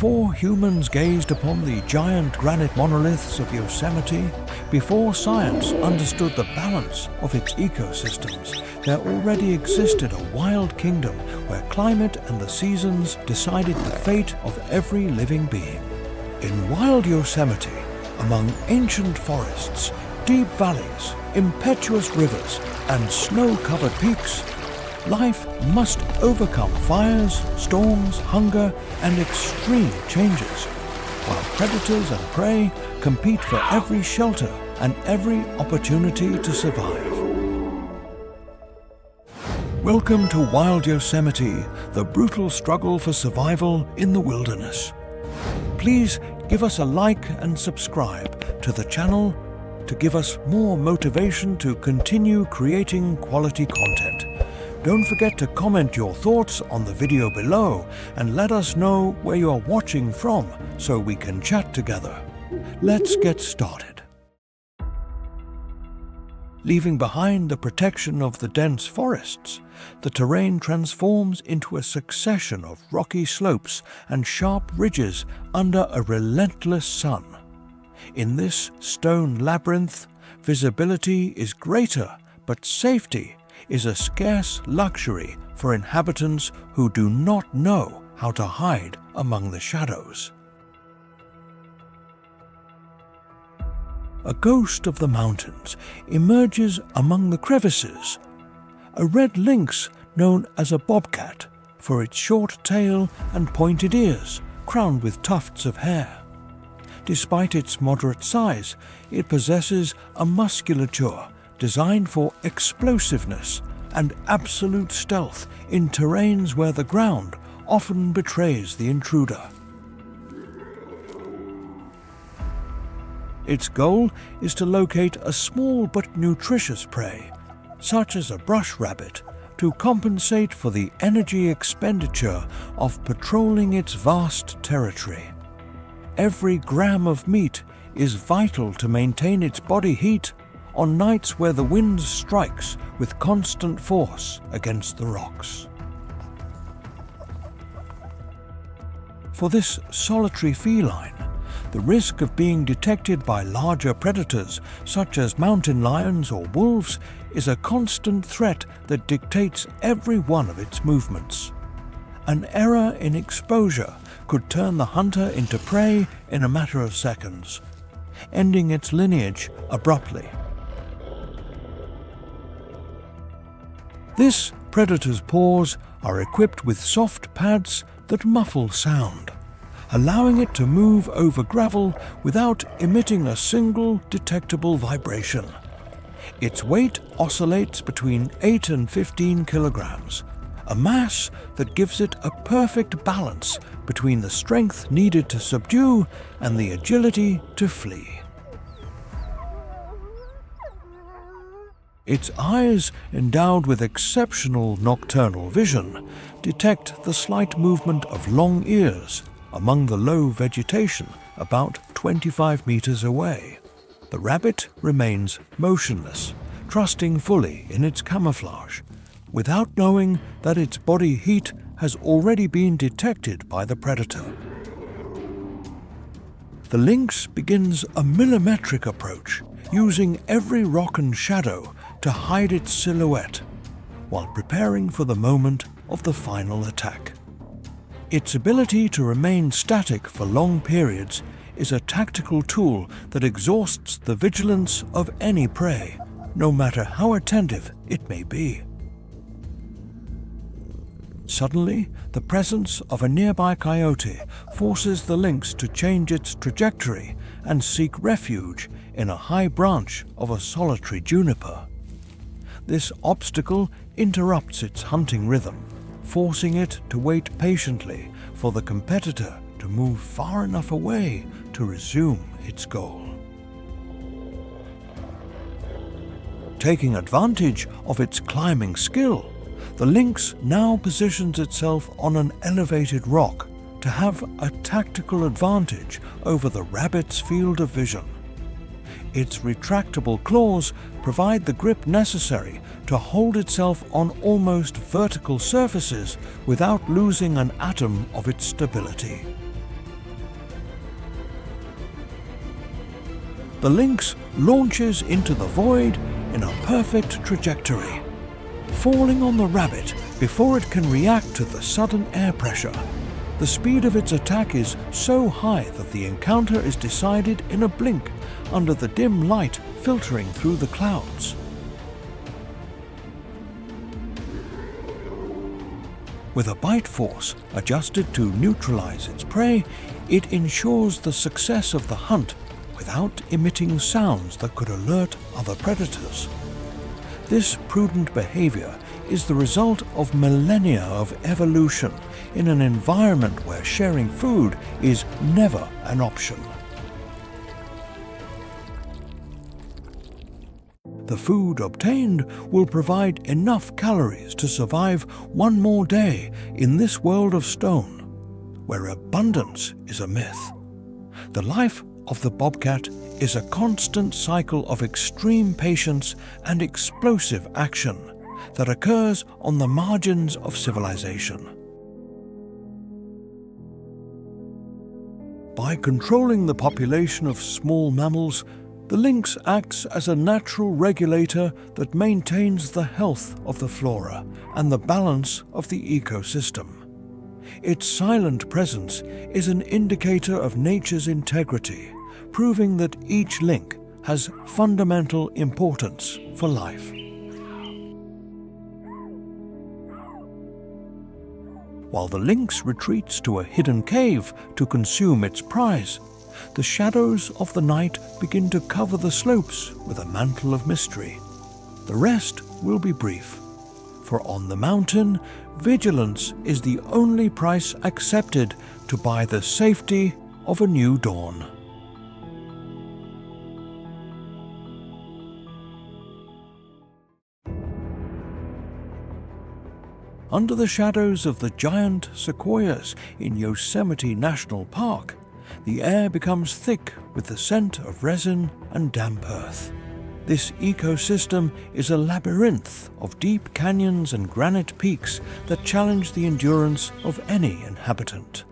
Before humans gazed upon the giant granite monoliths of Yosemite, before science understood the balance of its ecosystems, there already existed a wild kingdom where climate and the seasons decided the fate of every living being. In wild Yosemite, among ancient forests, deep valleys, impetuous rivers, and snow-covered peaks, life must overcome fires, storms, hunger, and extreme changes, while predators and prey compete for every shelter and every opportunity to survive. Welcome to Wild Yosemite, the brutal struggle for survival in the wilderness. Please give us a like and subscribe to the channel to give us more motivation to continue creating quality content. Don't forget to comment your thoughts on the video below and let us know where you are watching from so we can chat together. Let's get started. Leaving behind the protection of the dense forests, the terrain transforms into a succession of rocky slopes and sharp ridges under a relentless sun. In this stone labyrinth, visibility is greater, but safety is a scarce luxury for inhabitants who do not know how to hide among the shadows. A ghost of the mountains emerges among the crevices, a red lynx known as a bobcat for its short tail and pointed ears crowned with tufts of hair. Despite its moderate size, it possesses a musculature designed for explosiveness and absolute stealth in terrains where the ground often betrays the intruder. Its goal is to locate a small but nutritious prey, such as a brush rabbit, to compensate for the energy expenditure of patrolling its vast territory. Every gram of meat is vital to maintain its body heat on nights where the wind strikes with constant force against the rocks. For this solitary feline, the risk of being detected by larger predators such as mountain lions or wolves is a constant threat that dictates every one of its movements. An error in exposure could turn the hunter into prey in a matter of seconds, ending its lineage abruptly. This predator's paws are equipped with soft pads that muffle sound, allowing it to move over gravel without emitting a single detectable vibration. Its weight oscillates between 8 and 15 kilograms, a mass that gives it a perfect balance between the strength needed to subdue and the agility to flee. Its eyes, endowed with exceptional nocturnal vision, detect the slight movement of long ears among the low vegetation about 25 meters away. The rabbit remains motionless, trusting fully in its camouflage, without knowing that its body heat has already been detected by the predator. The lynx begins a millimetric approach, using every rock and shadow to hide its silhouette, while preparing for the moment of the final attack. Its ability to remain static for long periods is a tactical tool that exhausts the vigilance of any prey, no matter how attentive it may be. Suddenly, the presence of a nearby coyote forces the lynx to change its trajectory and seek refuge in a high branch of a solitary juniper. This obstacle interrupts its hunting rhythm, forcing it to wait patiently for the competitor to move far enough away to resume its goal. Taking advantage of its climbing skill, the lynx now positions itself on an elevated rock to have a tactical advantage over the rabbit's field of vision. Its retractable claws provide the grip necessary to hold itself on almost vertical surfaces without losing an atom of its stability. The lynx launches into the void in a perfect trajectory, falling on the rabbit before it can react to the sudden air pressure. The speed of its attack is so high that the encounter is decided in a blink under the dim light filtering through the clouds. With a bite force adjusted to neutralize its prey, it ensures the success of the hunt without emitting sounds that could alert other predators. This prudent behavior is the result of millennia of evolution in an environment where sharing food is never an option. The food obtained will provide enough calories to survive one more day in this world of stone, where abundance is a myth. The life of the bobcat is a constant cycle of extreme patience and explosive action that occurs on the margins of civilization. By controlling the population of small mammals, the lynx acts as a natural regulator that maintains the health of the flora and the balance of the ecosystem. Its silent presence is an indicator of nature's integrity, proving that each link has fundamental importance for life. While the lynx retreats to a hidden cave to consume its prize, the shadows of the night begin to cover the slopes with a mantle of mystery. The rest will be brief, for on the mountain, vigilance is the only price accepted to buy the safety of a new dawn. Under the shadows of the giant sequoias in Yosemite National Park, the air becomes thick with the scent of resin and damp earth. This ecosystem is a labyrinth of deep canyons and granite peaks that challenge the endurance of any inhabitant.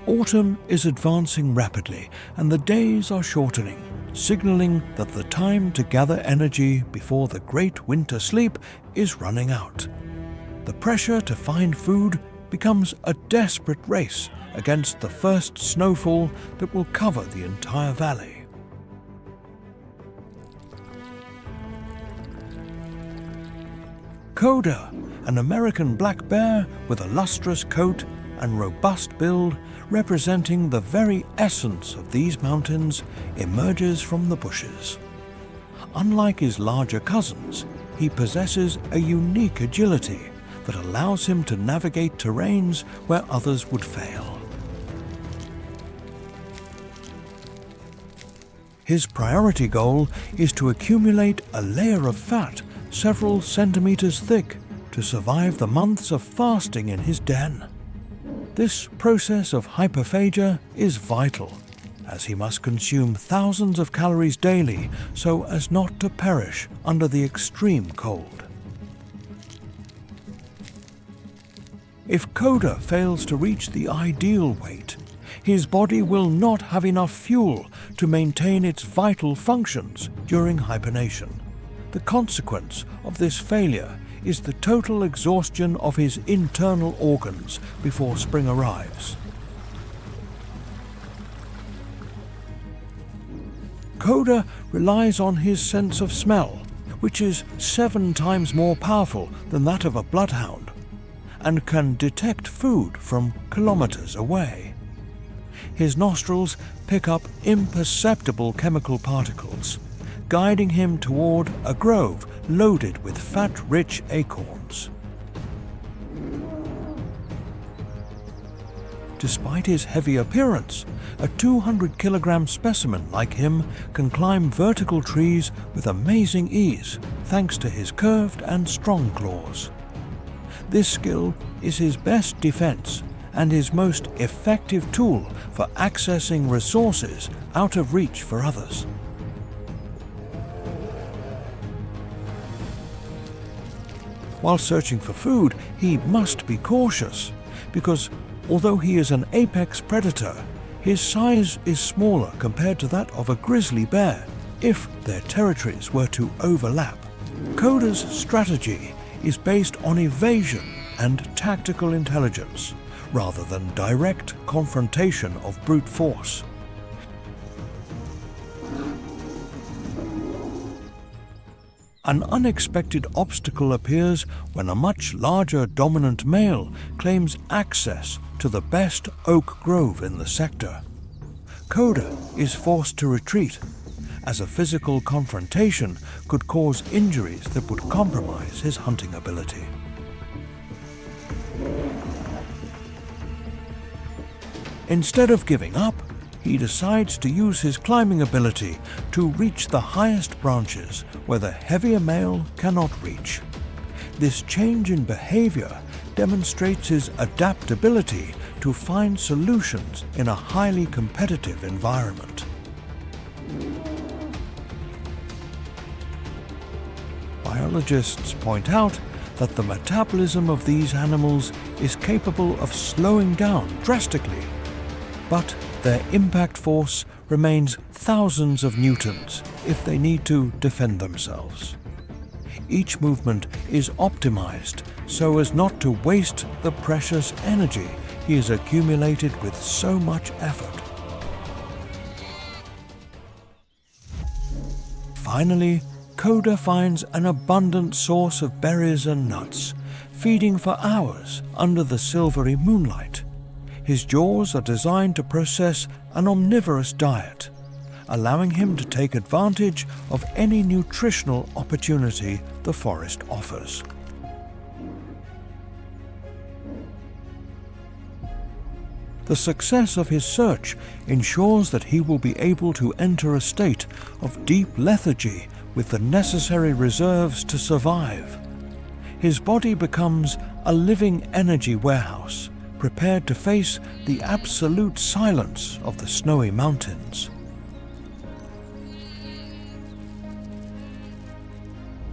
Autumn is advancing rapidly and the days are shortening, signaling that the time to gather energy before the great winter sleep is running out. The pressure to find food becomes a desperate race against the first snowfall that will cover the entire valley. Coda, an American black bear with a lustrous coat and robust build, representing the very essence of these mountains, emerges from the bushes. Unlike his larger cousins, he possesses a unique agility that allows him to navigate terrains where others would fail. His priority goal is to accumulate a layer of fat several centimeters thick to survive the months of fasting in his den. This process of hyperphagia is vital, as he must consume thousands of calories daily so as not to perish under the extreme cold. If Coda fails to reach the ideal weight, his body will not have enough fuel to maintain its vital functions during hibernation. The consequence of this failure is the total exhaustion of his internal organs before spring arrives. Coda relies on his sense of smell, which is 7 times more powerful than that of a bloodhound, and can detect food from kilometers away. His nostrils pick up imperceptible chemical particles, guiding him toward a grove loaded with fat-rich acorns. Despite his heavy appearance, a 200-kilogram specimen like him can climb vertical trees with amazing ease thanks to his curved and strong claws. This skill is his best defense and his most effective tool for accessing resources out of reach for others. While searching for food, he must be cautious, because although he is an apex predator, His size is smaller compared to that of a grizzly bear if their territories were to overlap. Koda's strategy is based on evasion and tactical intelligence, rather than direct confrontation of brute force. An unexpected obstacle appears when a much larger dominant male claims access to the best oak grove in the sector. Koda is forced to retreat, as a physical confrontation could cause injuries that would compromise his hunting ability. Instead of giving up, he decides to use his climbing ability to reach the highest branches where the heavier male cannot reach. This change in behavior demonstrates his adaptability to find solutions in a highly competitive environment. Biologists point out that the metabolism of these animals is capable of slowing down drastically, but their impact force remains thousands of newtons if they need to defend themselves. Each movement is optimized so as not to waste the precious energy he has accumulated with so much effort. Finally, Koda finds an abundant source of berries and nuts, feeding for hours under the silvery moonlight. His jaws are designed to process an omnivorous diet, allowing him to take advantage of any nutritional opportunity the forest offers. The success of his search ensures that he will be able to enter a state of deep lethargy with the necessary reserves to survive. His body becomes a living energy warehouse, prepared to face the absolute silence of the snowy mountains.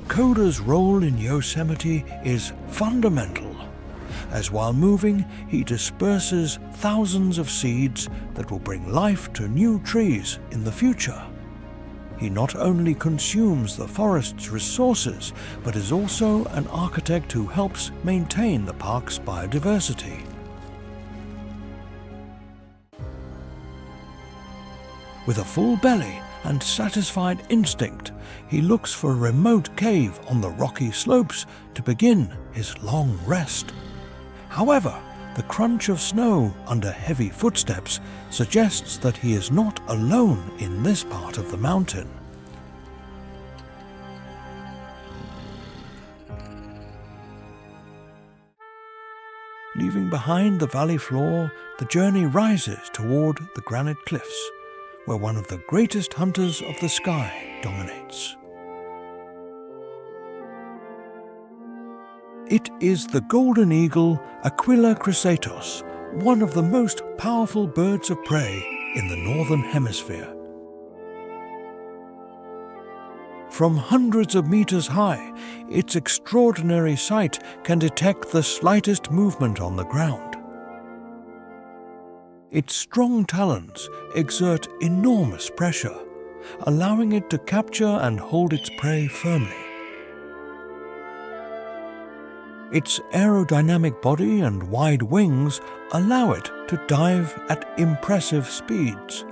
Koda's role in Yosemite is fundamental, as while moving he disperses thousands of seeds that will bring life to new trees in the future. He not only consumes the forest's resources, but is also an architect who helps maintain the park's biodiversity. With a full belly and satisfied instinct, he looks for a remote cave on the rocky slopes to begin his long rest. However, the crunch of snow under heavy footsteps suggests that he is not alone in this part of the mountain. Leaving behind the valley floor, the journey rises toward the granite cliffs, where one of the greatest hunters of the sky dominates. It is the golden eagle Aquila crisatus, one of the most powerful birds of prey in the northern hemisphere. From hundreds of meters high, its extraordinary sight can detect the slightest movement on the ground. Its strong talons exert enormous pressure, allowing it to capture and hold its prey firmly. Its aerodynamic body and wide wings allow it to dive at impressive speeds.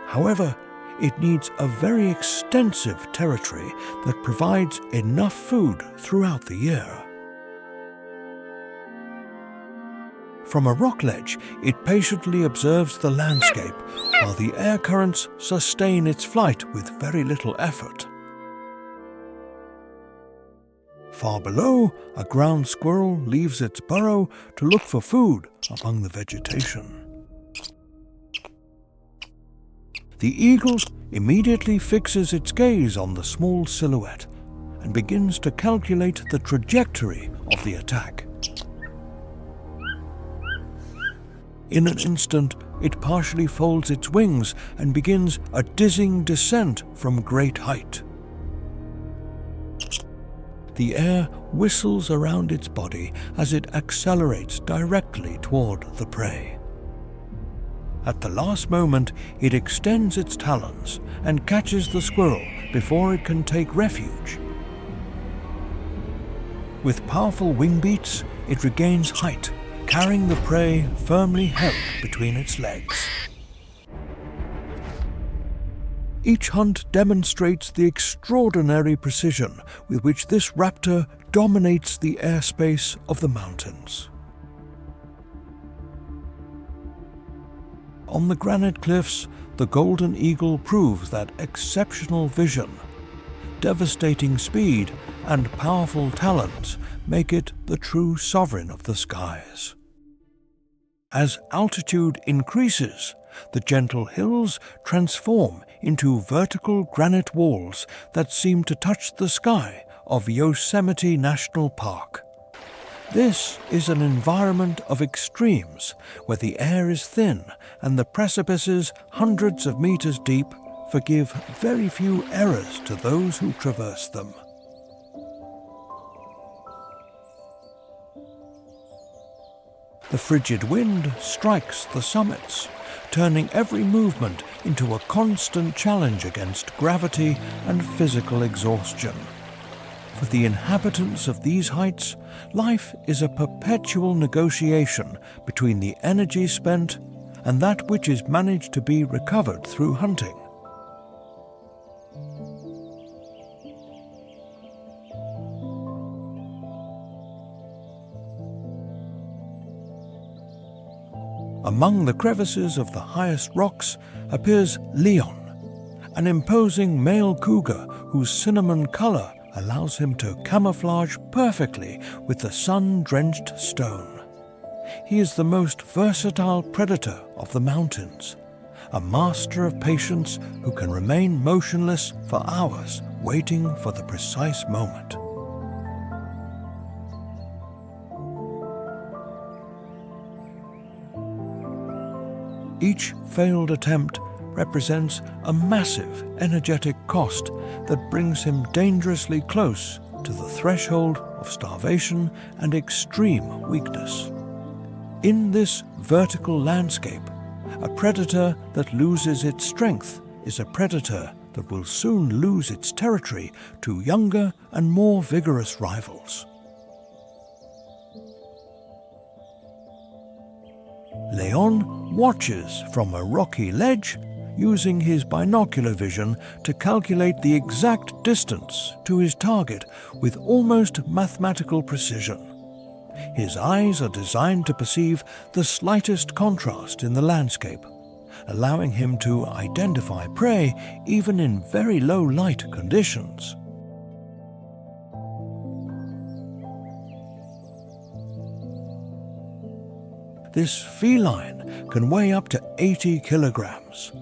However, it needs a very extensive territory that provides enough food throughout the year. From a rock ledge, it patiently observes the landscape while the air currents sustain its flight with very little effort. Far below, a ground squirrel leaves its burrow to look for food among the vegetation. The eagle immediately fixes its gaze on the small silhouette and begins to calculate the trajectory of the attack. In an instant, it partially folds its wings and begins a dizzying descent from great height. The air whistles around its body as it accelerates directly toward the prey. At the last moment, it extends its talons and catches the squirrel before it can take refuge. With powerful wing beats, it regains height, carrying the prey firmly held between its legs. Each hunt demonstrates the extraordinary precision with which this raptor dominates the airspace of the mountains. On the granite cliffs, the golden eagle proves that exceptional vision, devastating speed, and powerful talons make it the true sovereign of the skies. As altitude increases, the gentle hills transform into vertical granite walls that seem to touch the sky of Yosemite National Park. This is an environment of extremes where the air is thin and the precipices hundreds of meters deep forgive very few errors to those who traverse them. The frigid wind strikes the summits, turning every movement into a constant challenge against gravity and physical exhaustion. For the inhabitants of these heights, life is a perpetual negotiation between the energy spent and that which is managed to be recovered through hunting. Among the crevices of the highest rocks appears Leon, an imposing male cougar whose cinnamon color allows him to camouflage perfectly with the sun-drenched stone. He is the most versatile predator of the mountains, a master of patience who can remain motionless for hours, waiting for the precise moment. Each failed attempt represents a massive energetic cost that brings him dangerously close to the threshold of starvation and extreme weakness. In this vertical landscape, a predator that loses its strength is a predator that will soon lose its territory to younger and more vigorous rivals. Leon watches from a rocky ledge, using his binocular vision to calculate the exact distance to his target with almost mathematical precision. His eyes are designed to perceive the slightest contrast in the landscape, allowing him to identify prey even in very low light conditions. This feline can weigh up to 80 kilograms,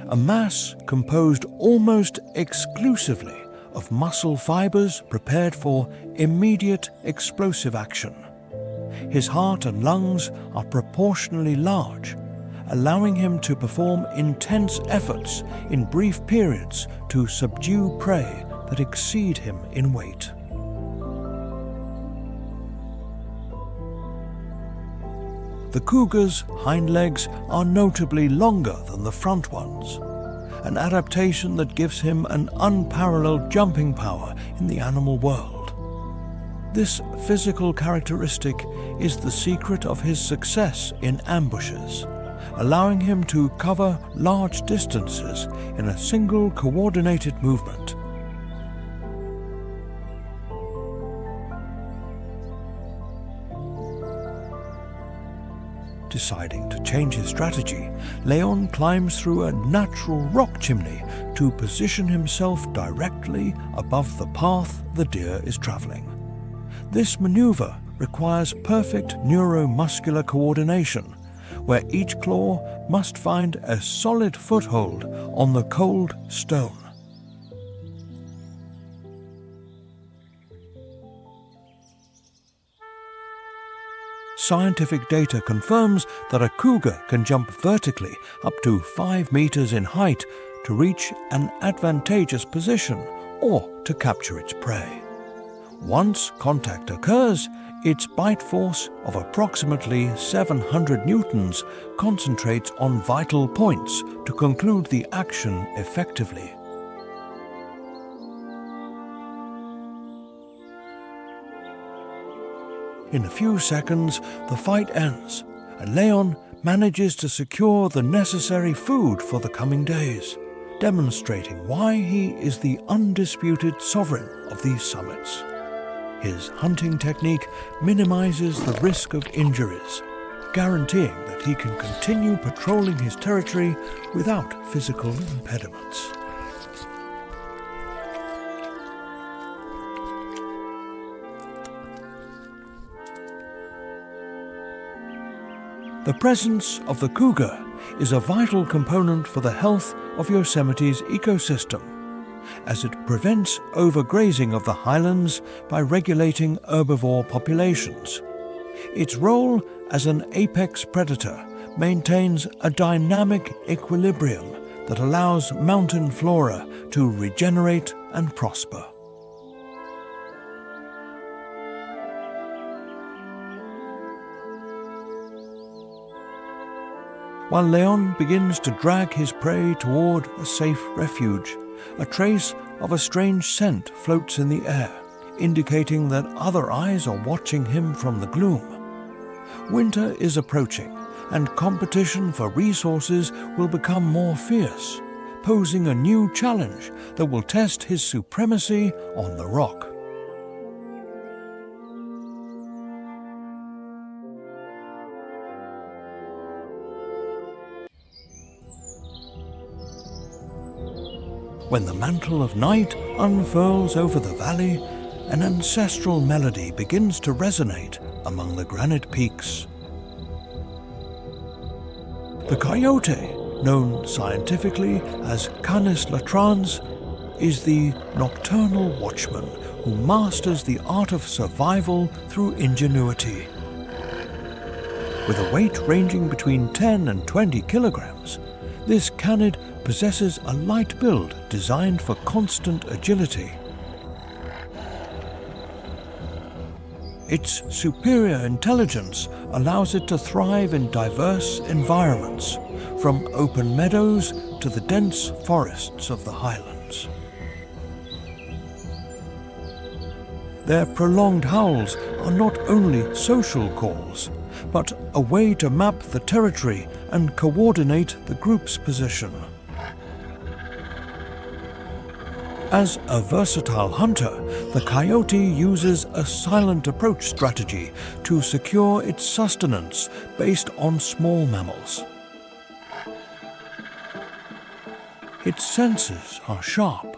a mass composed almost exclusively of muscle fibers prepared for immediate explosive action. His heart and lungs are proportionally large, allowing him to perform intense efforts in brief periods to subdue prey that exceed him in weight. The cougar's hind legs are notably longer than the front ones, an adaptation that gives him an unparalleled jumping power in the animal world. This physical characteristic is the secret of his success in ambushes, allowing him to cover large distances in a single coordinated movement. Deciding to change his strategy, Leon climbs through a natural rock chimney to position himself directly above the path the deer is traveling. This maneuver requires perfect neuromuscular coordination, where each claw must find a solid foothold on the cold stone. Scientific data confirms that a cougar can jump vertically up to 5 meters in height to reach an advantageous position or to capture its prey. Once contact occurs, Its bite force of approximately 700 newtons concentrates on vital points to conclude the action effectively. In a few seconds, the fight ends, and Leon manages to secure the necessary food for the coming days, demonstrating why he is the undisputed sovereign of these summits. His hunting technique minimizes the risk of injuries, guaranteeing that he can continue patrolling his territory without physical impediments. The presence of the cougar is a vital component for the health of Yosemite's ecosystem, as it prevents overgrazing of the highlands by regulating herbivore populations. Its role as an apex predator maintains a dynamic equilibrium that allows mountain flora to regenerate and prosper. While Leon begins to drag his prey toward a safe refuge, a trace of a strange scent floats in the air, indicating that other eyes are watching him from the gloom. Winter is approaching, and competition for resources will become more fierce, posing a new challenge that will test his supremacy on the rock. When the mantle of night unfurls over the valley, an ancestral melody begins to resonate among the granite peaks. The coyote, known scientifically as Canis latrans, is the nocturnal watchman who masters the art of survival through ingenuity. With a weight ranging between 10 and 20 kilograms, this canid possesses a light build designed for constant agility. Its superior intelligence allows it to thrive in diverse environments, from open meadows to the dense forests of the highlands. Their prolonged howls are not only social calls, but a way to map the territory and coordinate the group's position. As a versatile hunter, the coyote uses a silent approach strategy to secure its sustenance based on small mammals. Its senses are sharp,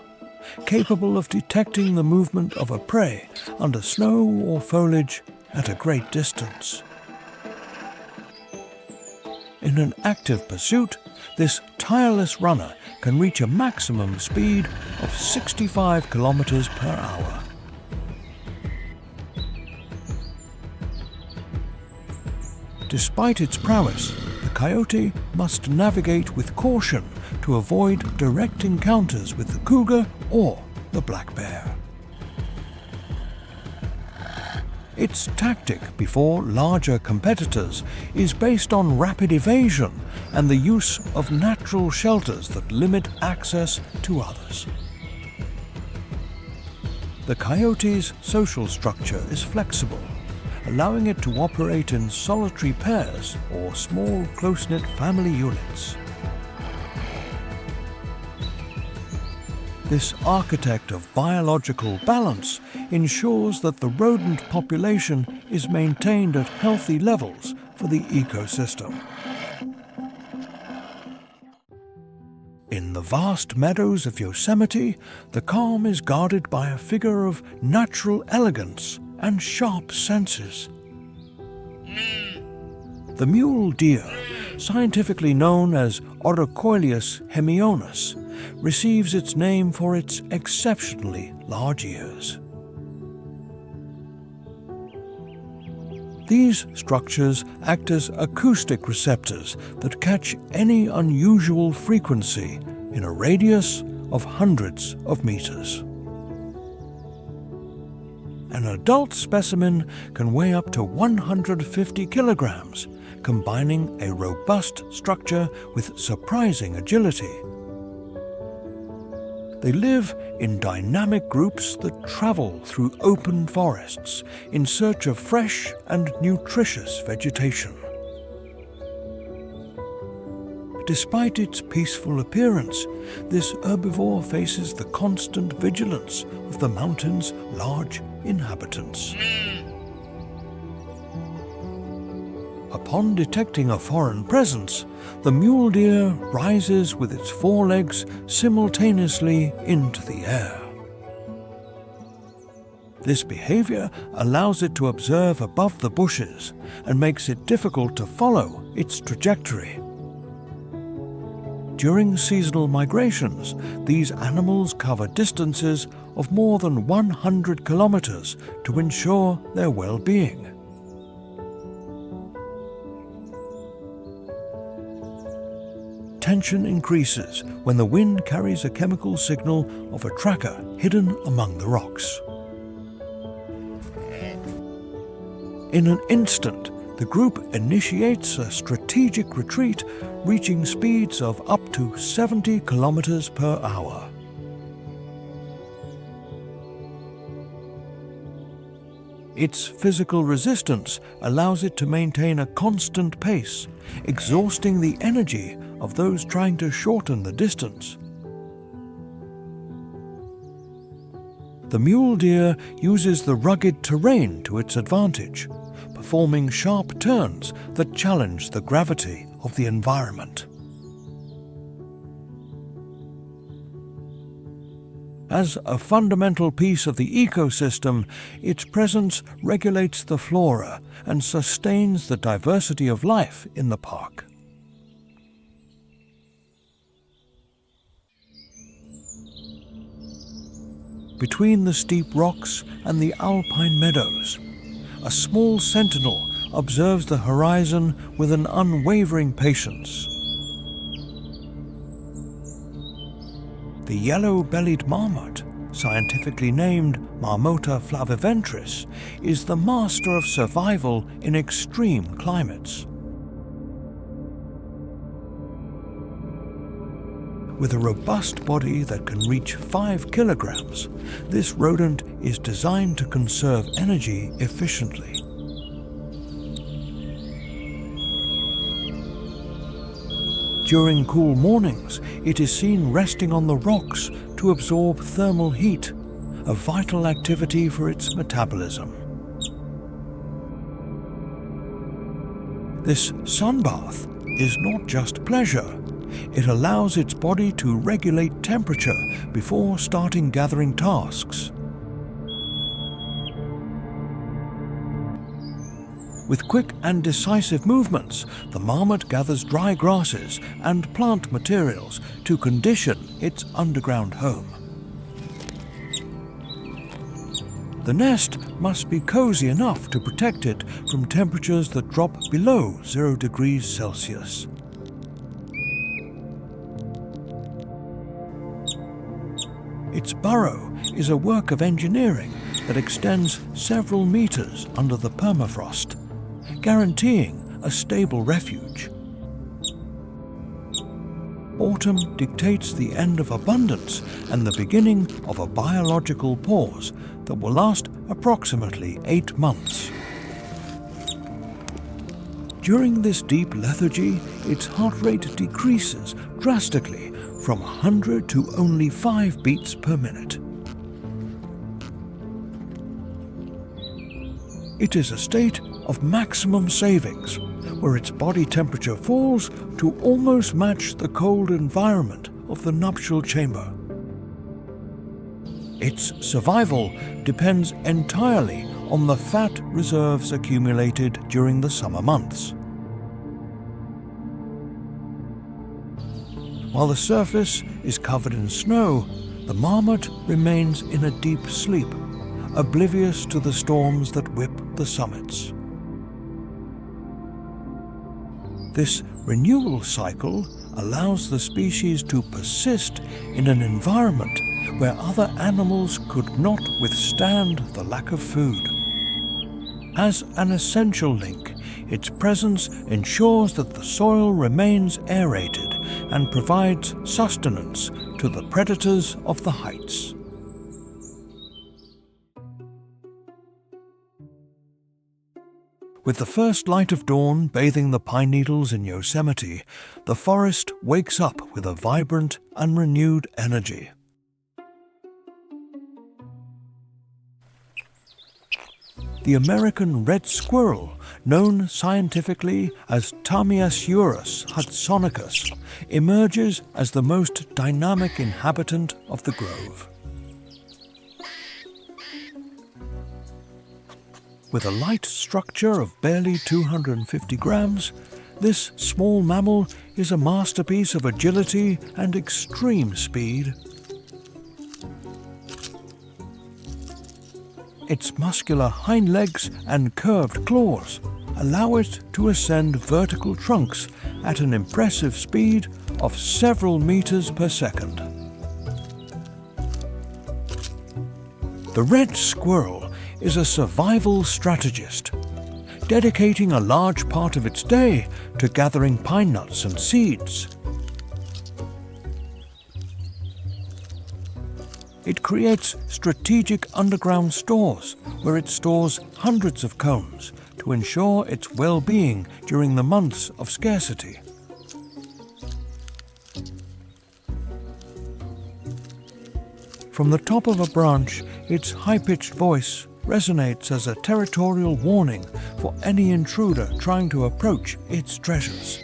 capable of detecting the movement of a prey under snow or foliage at a great distance. In an active pursuit, this tireless runner can reach a maximum speed of 65 kilometers per hour. Despite its prowess, the coyote must navigate with caution to avoid direct encounters with the cougar or the black bear. Its tactic before larger competitors is based on rapid evasion and the use of natural shelters that limit access to others. The coyote's social structure is flexible, allowing it to operate in solitary pairs or small, close-knit family units. This architect of biological balance ensures that the rodent population is maintained at healthy levels for the ecosystem. In the vast meadows of Yosemite, the calm is guarded by a figure of natural elegance and sharp senses. The mule deer, scientifically known as Orocoilius hemionus, receives its name for its exceptionally large ears. These structures act as acoustic receptors that catch any unusual frequency in a radius of hundreds of meters. an adult specimen can weigh up to 150 kilograms, combining a robust structure with surprising agility. They live in dynamic groups that travel through open forests in search of fresh and nutritious vegetation. Despite its peaceful appearance, this herbivore faces the constant vigilance of the mountain's large inhabitants. Upon detecting a foreign presence, the mule deer rises with its forelegs simultaneously into the air. This behavior allows it to observe above the bushes and makes it difficult to follow its trajectory. During seasonal migrations, these animals cover distances of more than 100 kilometers to ensure their well-being. Tension increases when the wind carries a chemical signal of a tracker hidden among the rocks. In an instant, the group initiates a strategic retreat, reaching speeds of up to 70 kilometers per hour. Its physical resistance allows it to maintain a constant pace, exhausting the energy of those trying to shorten the distance. The mule deer uses the rugged terrain to its advantage, performing sharp turns that challenge the gravity of the environment. As a fundamental piece of the ecosystem, its presence regulates the flora and sustains the diversity of life in the park. Between the steep rocks and the alpine meadows, a small sentinel observes the horizon with an unwavering patience. The yellow-bellied marmot, scientifically named Marmota flaviventris, is the master of survival in extreme climates. With a robust body that can reach 5 kilograms, this rodent is designed to conserve energy efficiently. During cool mornings, it is seen resting on the rocks to absorb thermal heat, a vital activity for its metabolism. This sunbath is not just pleasure. It allows its body to regulate temperature before starting gathering tasks. With quick and decisive movements, the marmot gathers dry grasses and plant materials to condition its underground home. The nest must be cozy enough to protect it from temperatures that drop below 0 degrees Celsius. Its burrow is a work of engineering that extends several meters under the permafrost, guaranteeing a stable refuge. Autumn dictates the end of abundance and the beginning of a biological pause that will last approximately 8 months. During this deep lethargy, its heart rate decreases drastically from 100 to only 5 beats per minute. It is a state of maximum savings, where its body temperature falls to almost match the cold environment of the nuptial chamber. Its survival depends entirely on the fat reserves accumulated during the summer months. While the surface is covered in snow, the marmot remains in a deep sleep, oblivious to the storms that whip the summits. This renewal cycle allows the species to persist in an environment where other animals could not withstand the lack of food. As an essential link, its presence ensures that the soil remains aerated and provides sustenance to the predators of the heights. With the first light of dawn bathing the pine needles in Yosemite, the forest wakes up with a vibrant and renewed energy. The American red squirrel, known scientifically as Tamiasurus hudsonicus, emerges as the most dynamic inhabitant of the grove. With a light structure of barely 250 grams, this small mammal is a masterpiece of agility and extreme speed. Its muscular hind legs and curved claws allow it to ascend vertical trunks at an impressive speed of several meters per second. The red squirrel is a survival strategist, dedicating a large part of its day to gathering pine nuts and seeds. It creates strategic underground stores where it stores hundreds of cones to ensure its well-being during the months of scarcity. From the top of a branch, its high-pitched voice resonates as a territorial warning for any intruder trying to approach its treasures.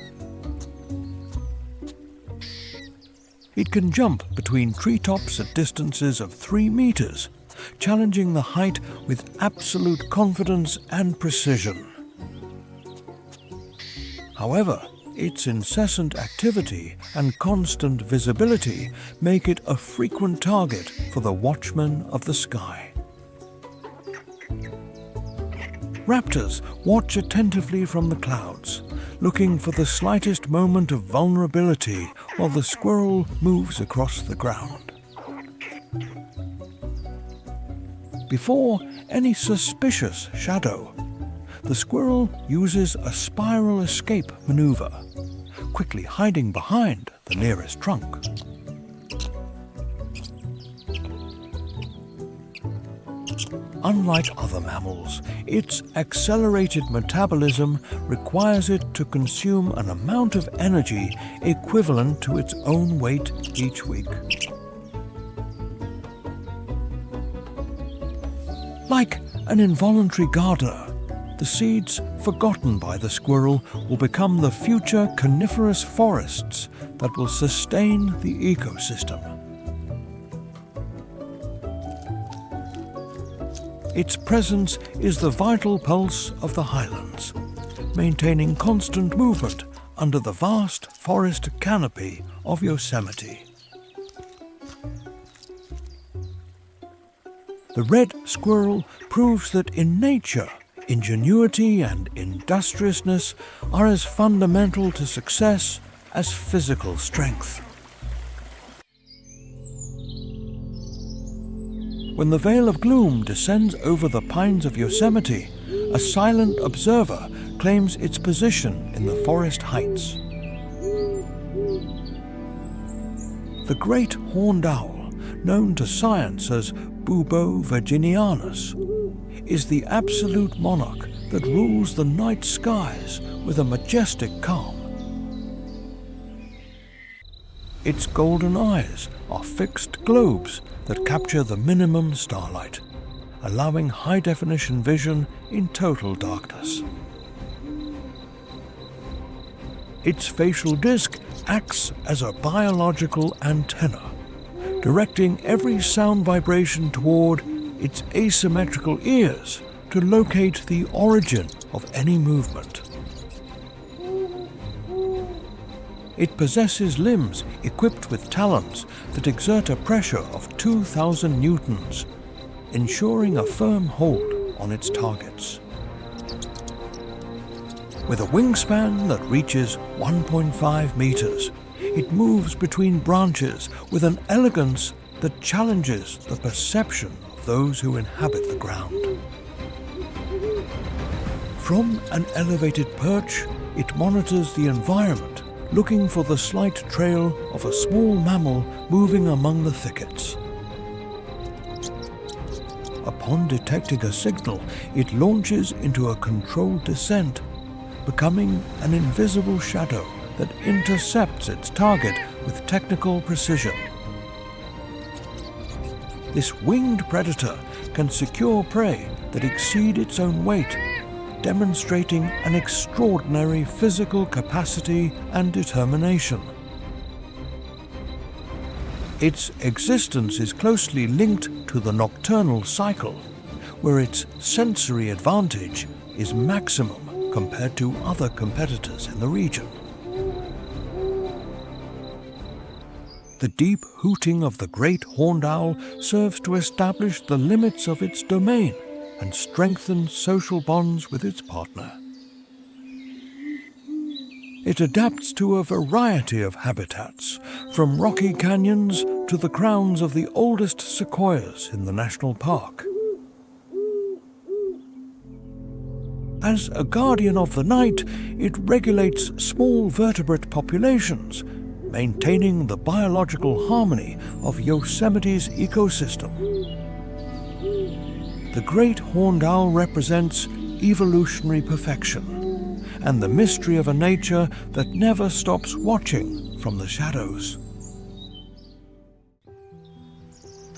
It can jump between treetops at distances of 3 meters, challenging the height with absolute confidence and precision. However, its incessant activity and constant visibility make it a frequent target for the watchmen of the sky. Raptors watch attentively from the clouds, looking for the slightest moment of vulnerability while the squirrel moves across the ground. Before any suspicious shadow, the squirrel uses a spiral escape maneuver, quickly hiding behind the nearest trunk. Unlike other mammals, its accelerated metabolism requires it to consume an amount of energy equivalent to its own weight each week. Like an involuntary gardener, the seeds forgotten by the squirrel will become the future coniferous forests that will sustain the ecosystem. Its presence is the vital pulse of the highlands, maintaining constant movement under the vast forest canopy of Yosemite. The red squirrel proves that in nature, ingenuity and industriousness are as fundamental to success as physical strength. When the veil of gloom descends over the pines of Yosemite, a silent observer claims its position in the forest heights. The great horned owl, known to science as Bubo virginianus, is the absolute monarch that rules the night skies with a majestic calm. Its golden eyes are fixed globes that capture the minimum starlight, allowing high-definition vision in total darkness. Its facial disc acts as a biological antenna, directing every sound vibration toward its asymmetrical ears to locate the origin of any movement. It possesses limbs equipped with talons that exert a pressure of 2,000 newtons, ensuring a firm hold on its targets. With a wingspan that reaches 1.5 meters, it moves between branches with an elegance that challenges the perception of those who inhabit the ground. From an elevated perch, it monitors the environment, looking for the slight trail of a small mammal moving among the thickets. Upon detecting a signal, it launches into a controlled descent, becoming an invisible shadow that intercepts its target with technical precision. This winged predator can secure prey that exceed its own weight, demonstrating an extraordinary physical capacity and determination. Its existence is closely linked to the nocturnal cycle, where its sensory advantage is maximum compared to other competitors in the region. The deep hooting of the great horned owl serves to establish the limits of its domain and strengthen social bonds with its partner. It adapts to a variety of habitats, from rocky canyons to the crowns of the oldest sequoias in the national park. As a guardian of the night, it regulates small vertebrate populations, maintaining the biological harmony of Yosemite's ecosystem. The great horned owl represents evolutionary perfection and the mystery of a nature that never stops watching from the shadows.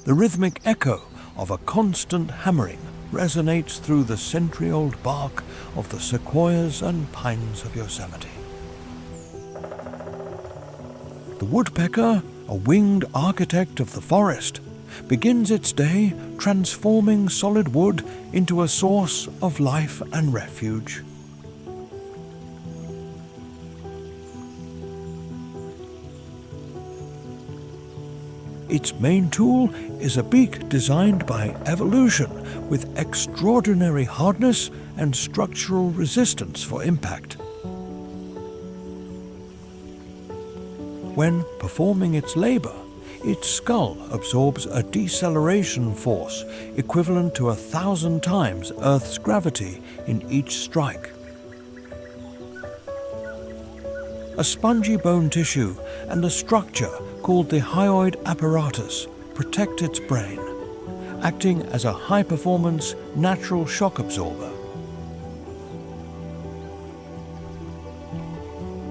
The rhythmic echo of a constant hammering resonates through the century-old bark of the sequoias and pines of Yosemite. The woodpecker, a winged architect of the forest, begins its day transforming solid wood into a source of life and refuge. Its main tool is a beak designed by evolution with extraordinary hardness and structural resistance for impact. When performing its labor, its skull absorbs a deceleration force equivalent to 1,000 times Earth's gravity in each strike. A spongy bone tissue and a structure called the hyoid apparatus protect its brain, acting as a high-performance natural shock absorber.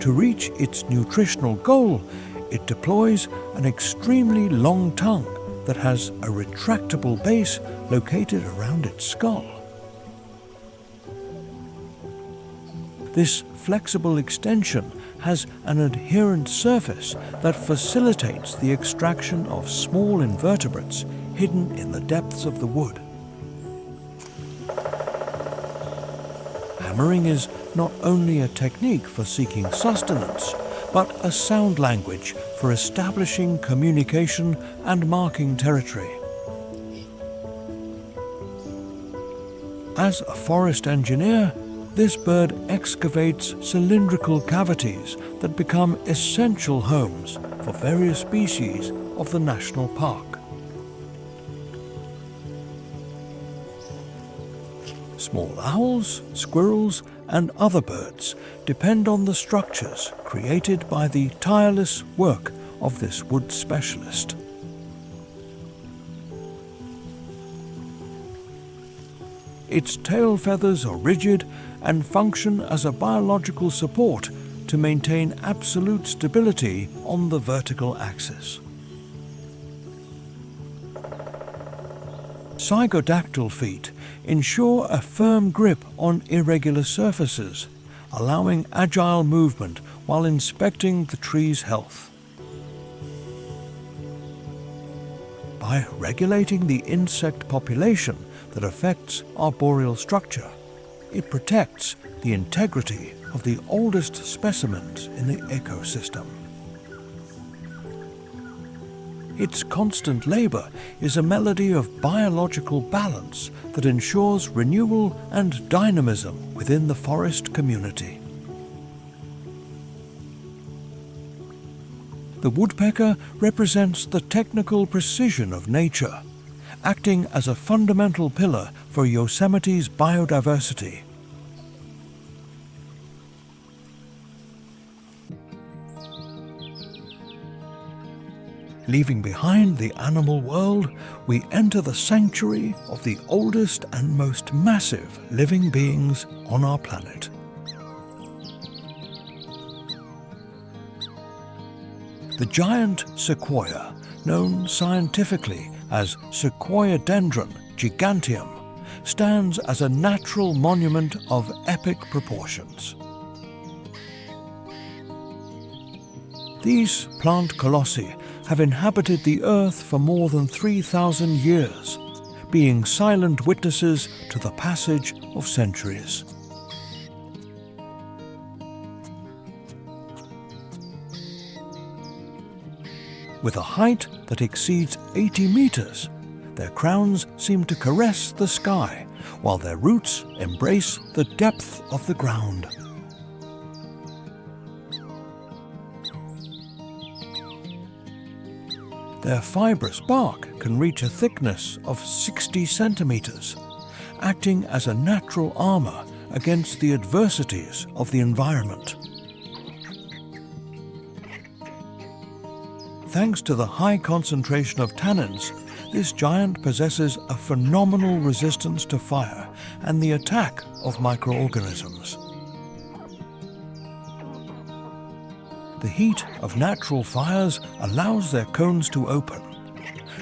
To reach its nutritional goal, it deploys an extremely long tongue that has a retractable base located around its skull. This flexible extension has an adherent surface that facilitates the extraction of small invertebrates hidden in the depths of the wood. Hammering is not only a technique for seeking sustenance, but a sound language for establishing communication and marking territory. As a forest engineer, this bird excavates cylindrical cavities that become essential homes for various species of the national park. Small owls, squirrels, and other birds depend on the structures created by the tireless work of this wood specialist. Its tail feathers are rigid and function as a biological support to maintain absolute stability on the vertical axis. Zygodactyl feet ensure a firm grip on irregular surfaces, allowing agile movement while inspecting the tree's health. By regulating the insect population that affects arboreal structure, it protects the integrity of the oldest specimens in the ecosystem. Its constant labor is a melody of biological balance that ensures renewal and dynamism within the forest community. The woodpecker represents the technical precision of nature, acting as a fundamental pillar for Yosemite's biodiversity. Leaving behind the animal world, we enter the sanctuary of the oldest and most massive living beings on our planet. The giant sequoia, known scientifically as Sequoiadendron giganteum, stands as a natural monument of epic proportions. These plant colossi have inhabited the earth for more than 3,000 years, being silent witnesses to the passage of centuries. With a height that exceeds 80 meters, their crowns seem to caress the sky, while their roots embrace the depth of the ground. Their fibrous bark can reach a thickness of 60 centimeters, acting as a natural armor against the adversities of the environment. Thanks to the high concentration of tannins, this giant possesses a phenomenal resistance to fire and the attack of microorganisms. The heat of natural fires allows their cones to open,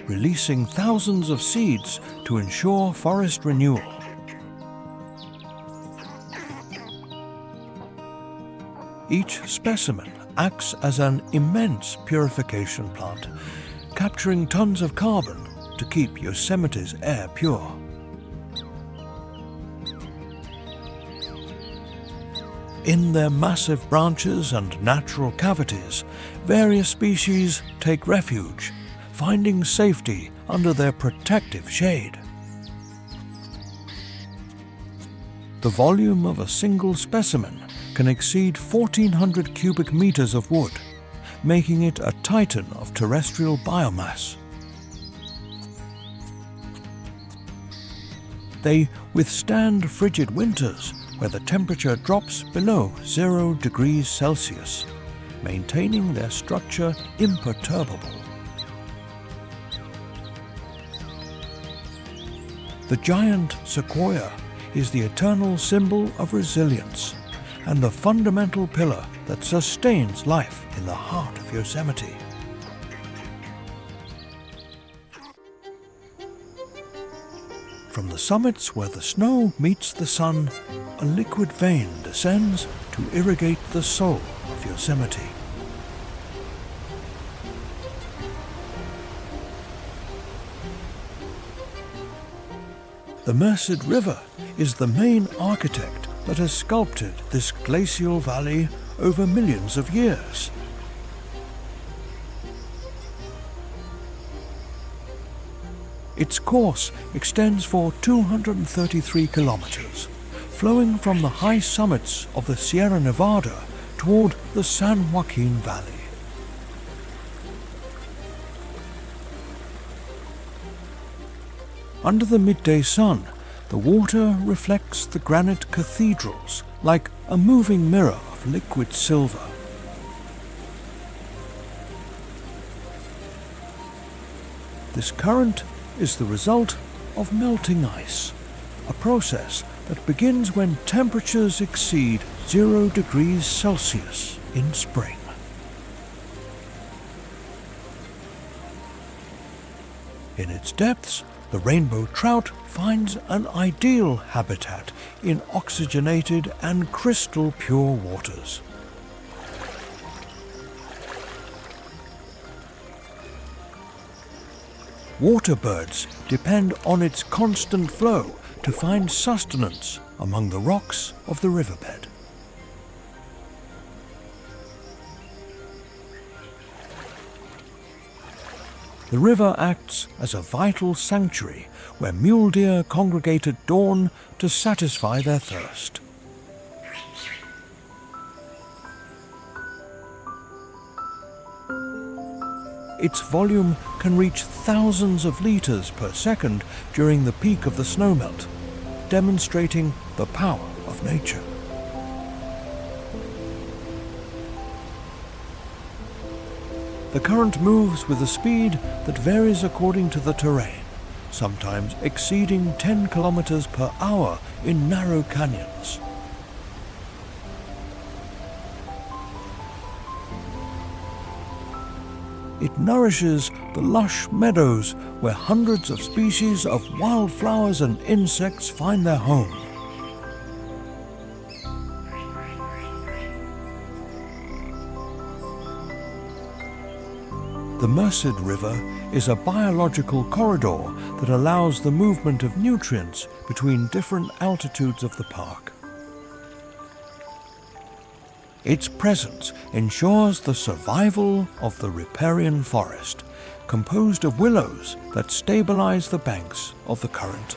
releasing thousands of seeds to ensure forest renewal. Each specimen acts as an immense purification plant, capturing tons of carbon to keep Yosemite's air pure. In their massive branches and natural cavities, various species take refuge, finding safety under their protective shade. The volume of a single specimen can exceed 1,400 cubic meters of wood, making it a titan of terrestrial biomass. They withstand frigid winters where the temperature drops below 0 degrees Celsius, maintaining their structure imperturbable. The giant sequoia is the eternal symbol of resilience and the fundamental pillar that sustains life in the heart of Yosemite. From the summits where the snow meets the sun, a liquid vein descends to irrigate the soul of Yosemite. The Merced River is the main architect that has sculpted this glacial valley over millions of years. Its course extends for 233 kilometers, flowing from the high summits of the Sierra Nevada toward the San Joaquin Valley. Under the midday sun, the water reflects the granite cathedrals like a moving mirror of liquid silver. This current is the result of melting ice, a process that begins when temperatures exceed 0 degrees Celsius in spring. In its depths, the rainbow trout finds an ideal habitat in oxygenated and crystal pure waters. Water birds depend on its constant flow to find sustenance among the rocks of the riverbed. The river acts as a vital sanctuary where mule deer congregate at dawn to satisfy their thirst. its volume can reach thousands of liters per second during the peak of the snowmelt, demonstrating the power of nature. The current moves with a speed that varies according to the terrain, sometimes exceeding 10 kilometers per hour in narrow canyons. It nourishes the lush meadows where hundreds of species of wildflowers and insects find their home. The Merced River is a biological corridor that allows the movement of nutrients between different altitudes of the park. Its presence ensures the survival of the riparian forest, composed of willows that stabilize the banks of the current.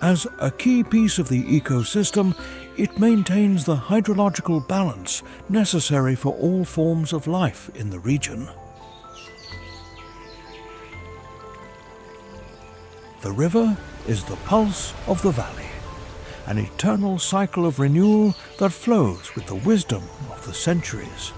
As a key piece of the ecosystem, it maintains the hydrological balance necessary for all forms of life in the region. The river is the pulse of the valley, an eternal cycle of renewal that flows with the wisdom of the centuries.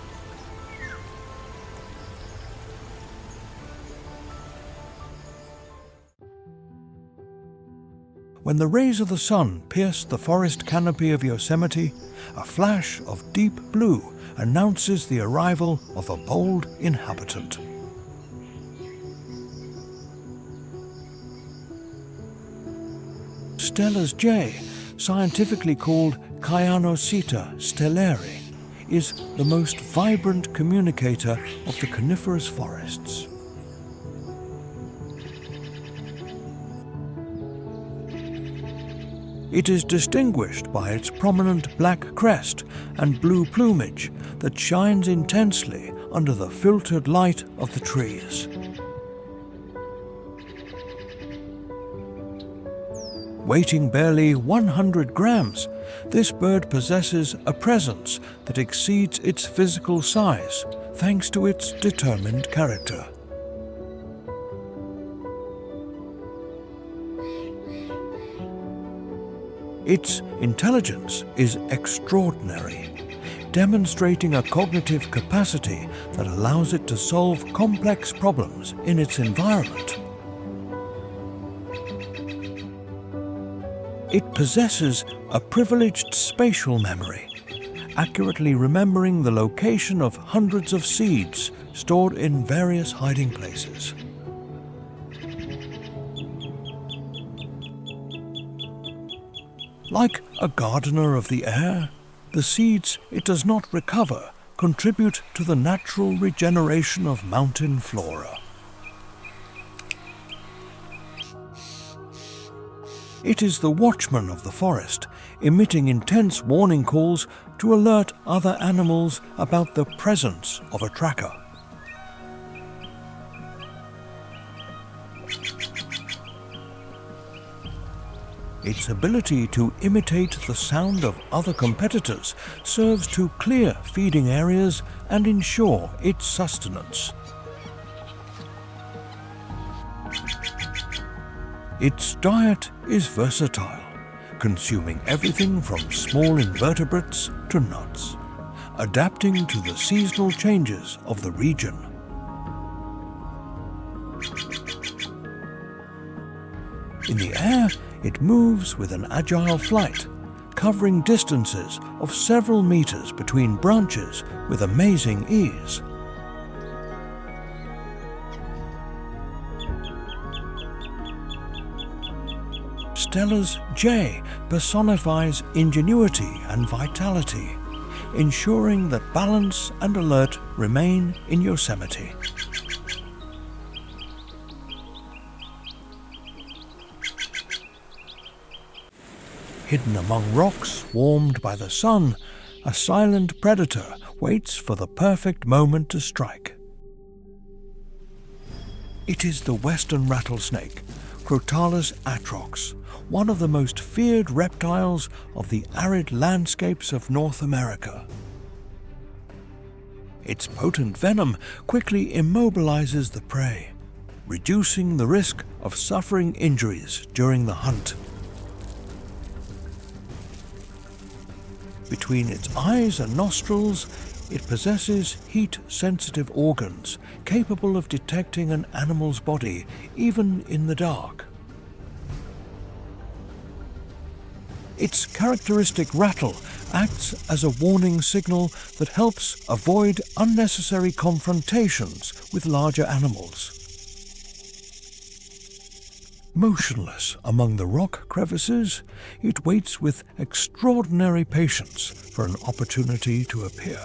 When the rays of the sun pierce the forest canopy of Yosemite, a flash of deep blue announces the arrival of a bold inhabitant. Steller's jay, scientifically called Cyanoseta stellare, is the most vibrant communicator of the coniferous forests. It is distinguished by its prominent black crest and blue plumage that shines intensely under the filtered light of the trees. Weighing barely 100 grams, this bird possesses a presence that exceeds its physical size thanks to its determined character. Its intelligence is extraordinary, demonstrating a cognitive capacity that allows it to solve complex problems in its environment. It possesses a privileged spatial memory, accurately remembering the location of hundreds of seeds stored in various hiding places. Like a gardener of the air, the seeds it does not recover contribute to the natural regeneration of mountain flora. It is the watchman of the forest, emitting intense warning calls to alert other animals about the presence of a tracker. Its ability to imitate the sound of other competitors serves to clear feeding areas and ensure its sustenance. Its diet is versatile, consuming everything from small invertebrates to nuts, adapting to the seasonal changes of the region. In the air, it moves with an agile flight, covering distances of several meters between branches with amazing ease. Steller's jay personifies ingenuity and vitality, ensuring that balance and alert remain in Yosemite. Hidden among rocks warmed by the sun, a silent predator waits for the perfect moment to strike. It is the western rattlesnake, Crotalus atrox, one of the most feared reptiles of the arid landscapes of North America. Its potent venom quickly immobilizes the prey, reducing the risk of suffering injuries during the hunt. Between its eyes and nostrils, it possesses heat-sensitive organs capable of detecting an animal's body even in the dark. Its characteristic rattle acts as a warning signal that helps avoid unnecessary confrontations with larger animals. Motionless among the rock crevices, it waits with extraordinary patience for an opportunity to appear.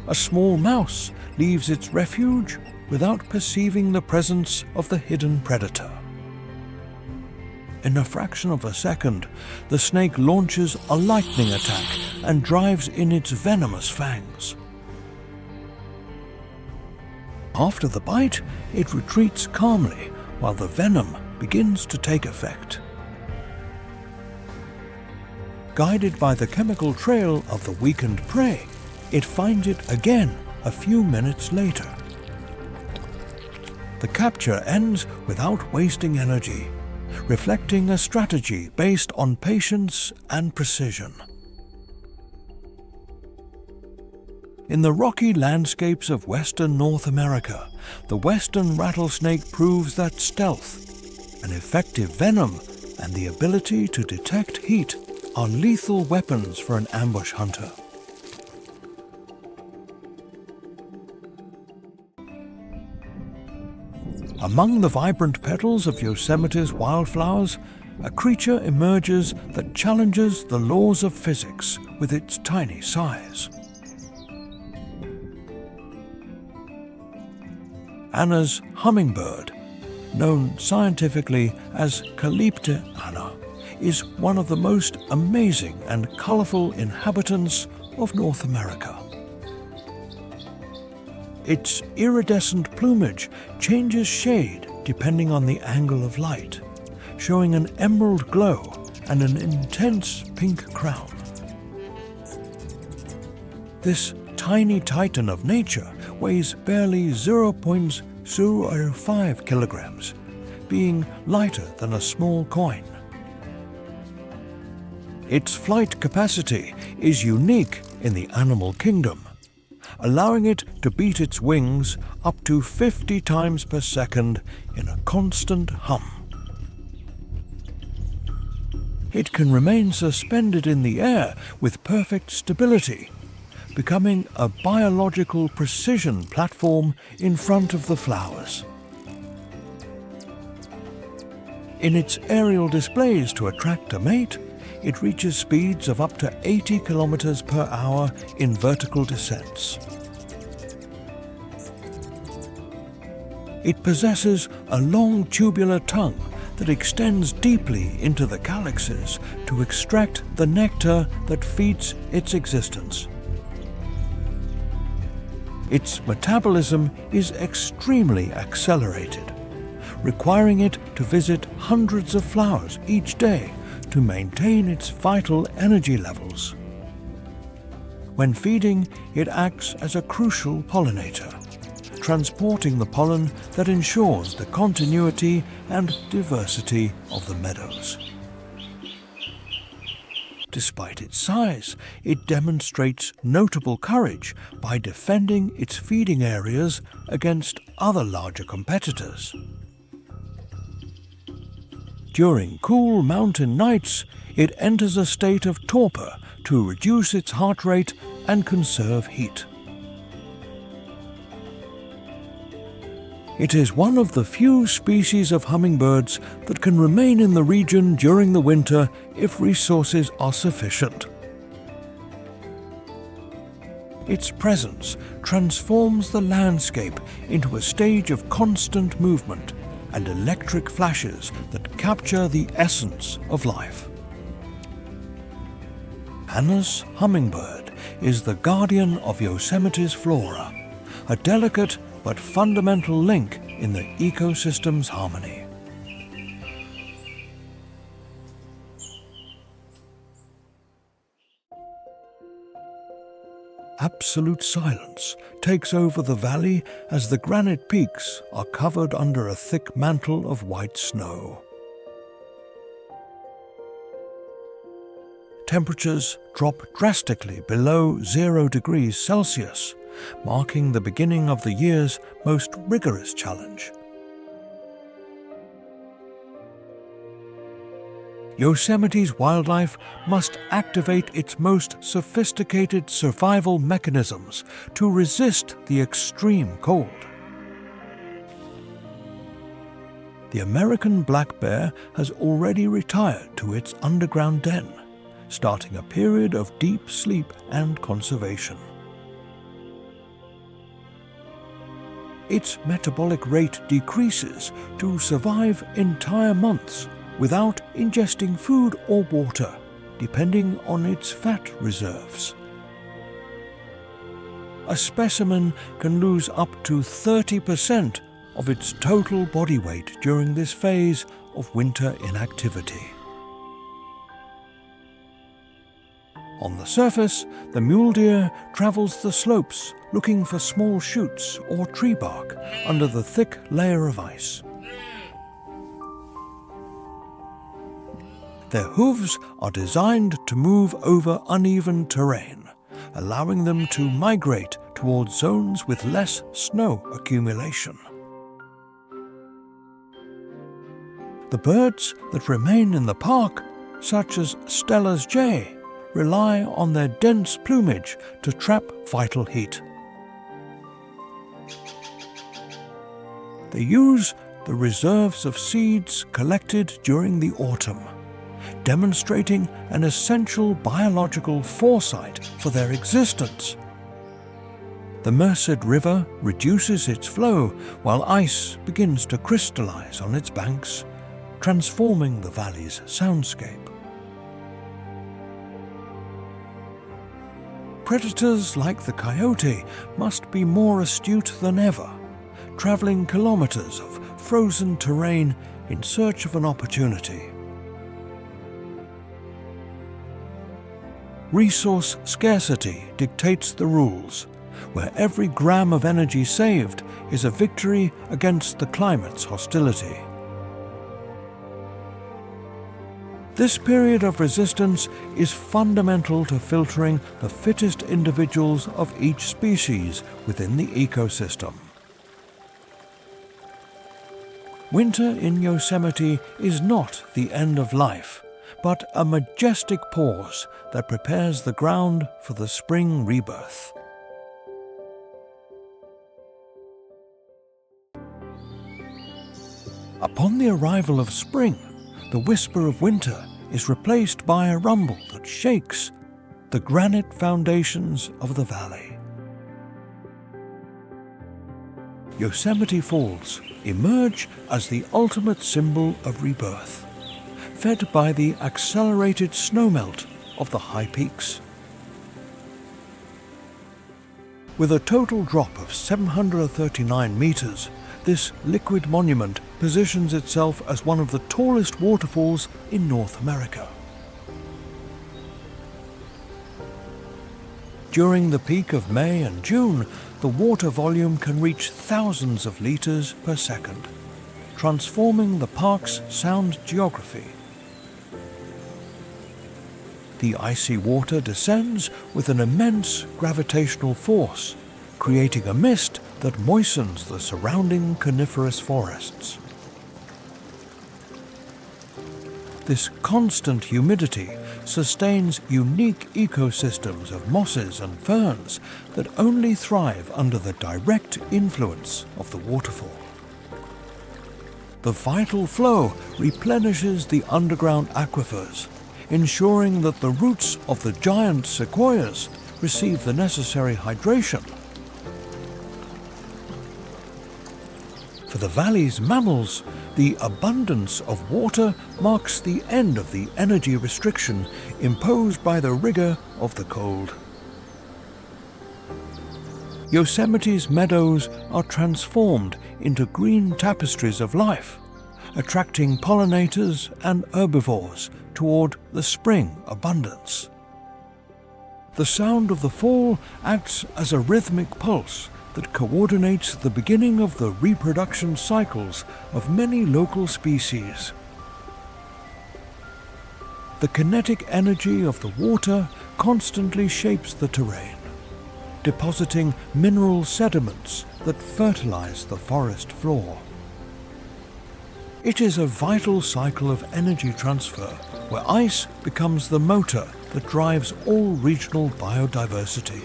A small mouse leaves its refuge without perceiving the presence of the hidden predator. In a fraction of a second, the snake launches a lightning attack and drives in its venomous fangs. After the bite, it retreats calmly while the venom begins to take effect. Guided by the chemical trail of the weakened prey, it finds it again a few minutes later. The capture ends without wasting energy, reflecting a strategy based on patience and precision. In the rocky landscapes of western North America, the western rattlesnake proves that stealth, an effective venom, and the ability to detect heat are lethal weapons for an ambush hunter. Among the vibrant petals of Yosemite's wildflowers, a creature emerges that challenges the laws of physics with its tiny size. Anna's hummingbird, known scientifically as Calypte anna, is one of the most amazing and colorful inhabitants of North America. Its iridescent plumage changes shade depending on the angle of light, showing an emerald glow and an intense pink crown. This tiny titan of nature weighs barely 0.005 kilograms, being lighter than a small coin. Its flight capacity is unique in the animal kingdom, allowing it to beat its wings up to 50 times per second in a constant hum. It can remain suspended in the air with perfect stability, becoming a biological precision platform in front of the flowers. In its aerial displays to attract a mate, it reaches speeds of up to 80 kilometers per hour in vertical descents. It possesses a long tubular tongue that extends deeply into the calyxes to extract the nectar that feeds its existence. Its metabolism is extremely accelerated, requiring it to visit hundreds of flowers each day to maintain its vital energy levels. When feeding, it acts as a crucial pollinator, transporting the pollen that ensures the continuity and diversity of the meadows. Despite its size, it demonstrates notable courage by defending its feeding areas against other larger competitors. During cool mountain nights, it enters a state of torpor to reduce its heart rate and conserve heat. It is one of the few species of hummingbirds that can remain in the region during the winter if resources are sufficient. Its presence transforms the landscape into a stage of constant movement and electric flashes that capture the essence of life. Anna's hummingbird is the guardian of Yosemite's flora, a delicate but fundamental link in the ecosystem's harmony. Absolute silence takes over the valley as the granite peaks are covered under a thick mantle of white snow. Temperatures drop drastically below 0 degrees Celsius, marking the beginning of the year's most rigorous challenge. Yosemite's wildlife must activate its most sophisticated survival mechanisms to resist the extreme cold. The American black bear has already retired to its underground den, starting a period of deep sleep and conservation. Its metabolic rate decreases to survive entire months without ingesting food or water, depending on its fat reserves. A specimen can lose up to 30% of its total body weight during this phase of winter inactivity. On the surface, the mule deer travels the slopes looking for small shoots or tree bark under the thick layer of ice. Their hooves are designed to move over uneven terrain, allowing them to migrate towards zones with less snow accumulation. The birds that remain in the park, such as Steller's jay, rely on their dense plumage to trap vital heat. They use the reserves of seeds collected during the autumn, demonstrating an essential biological foresight for their existence. The Merced River reduces its flow while ice begins to crystallize on its banks, transforming the valley's soundscape. Predators like the coyote must be more astute than ever, traveling kilometers of frozen terrain in search of an opportunity. Resource scarcity dictates the rules, where every gram of energy saved is a victory against the climate's hostility. This period of resistance is fundamental to filtering the fittest individuals of each species within the ecosystem. Winter in Yosemite is not the end of life, but a majestic pause that prepares the ground for the spring rebirth. Upon the arrival of spring, the whisper of winter is replaced by a rumble that shakes the granite foundations of the valley. Yosemite Falls emerge as the ultimate symbol of rebirth, fed by the accelerated snowmelt of the high peaks. With a total drop of 739 meters, this liquid monument positions itself as one of the tallest waterfalls in North America. During the peak of May and June, the water volume can reach thousands of liters per second, transforming the park's sound geography. The icy water descends with an immense gravitational force, creating a mist that moistens the surrounding coniferous forests. This constant humidity sustains unique ecosystems of mosses and ferns that only thrive under the direct influence of the waterfall. The vital flow replenishes the underground aquifers, ensuring that the roots of the giant sequoias receive the necessary hydration. For the valley's mammals, the abundance of water marks the end of the energy restriction imposed by the rigor of the cold. Yosemite's meadows are transformed into green tapestries of life, attracting pollinators and herbivores toward the spring abundance. The sound of the fall acts as a rhythmic pulse that coordinates the beginning of the reproduction cycles of many local species. The kinetic energy of the water constantly shapes the terrain, depositing mineral sediments that fertilize the forest floor. It is a vital cycle of energy transfer, where ice becomes the motor that drives all regional biodiversity.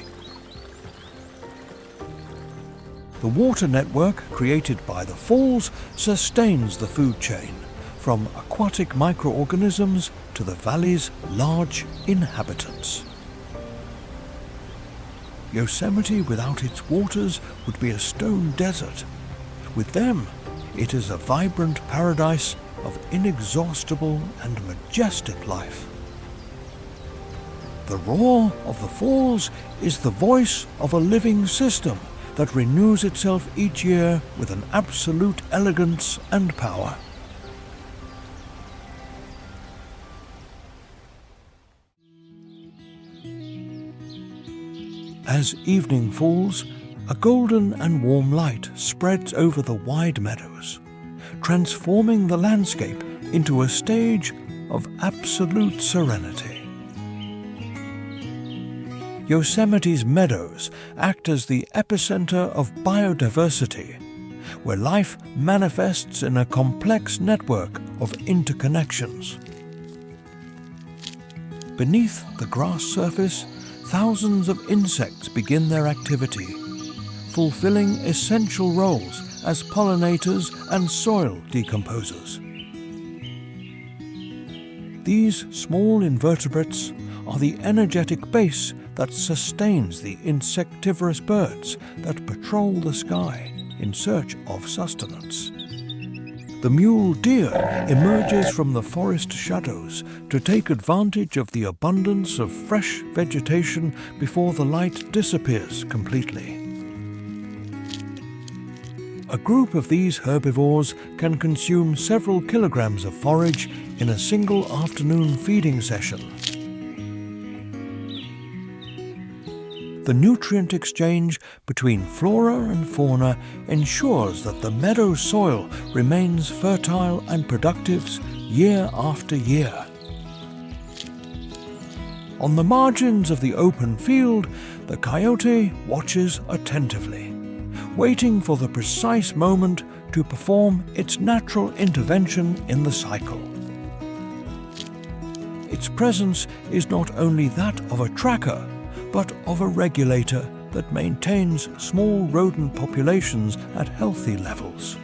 The water network created by the falls sustains the food chain, from aquatic microorganisms to the valley's large inhabitants. Yosemite without its waters would be a stone desert. With them, it is a vibrant paradise of inexhaustible and majestic life. The roar of the falls is the voice of a living system that renews itself each year with an absolute elegance and power. As evening falls, a golden and warm light spreads over the wide meadows, transforming the landscape into a stage of absolute serenity. Yosemite's meadows act as the epicenter of biodiversity, where life manifests in a complex network of interconnections. Beneath the grass surface, thousands of insects begin their activity, fulfilling essential roles as pollinators and soil decomposers. These small invertebrates are the energetic base that sustains the insectivorous birds that patrol the sky in search of sustenance. The mule deer emerges from the forest shadows to take advantage of the abundance of fresh vegetation before the light disappears completely. A group of these herbivores can consume several kilograms of forage in a single afternoon feeding session. The nutrient exchange between flora and fauna ensures that the meadow soil remains fertile and productive year after year. On the margins of the open field, the coyote watches attentively, waiting for the precise moment to perform its natural intervention in the cycle. Its presence is not only that of a tracker, but of a regulator that maintains small rodent populations at healthy levels.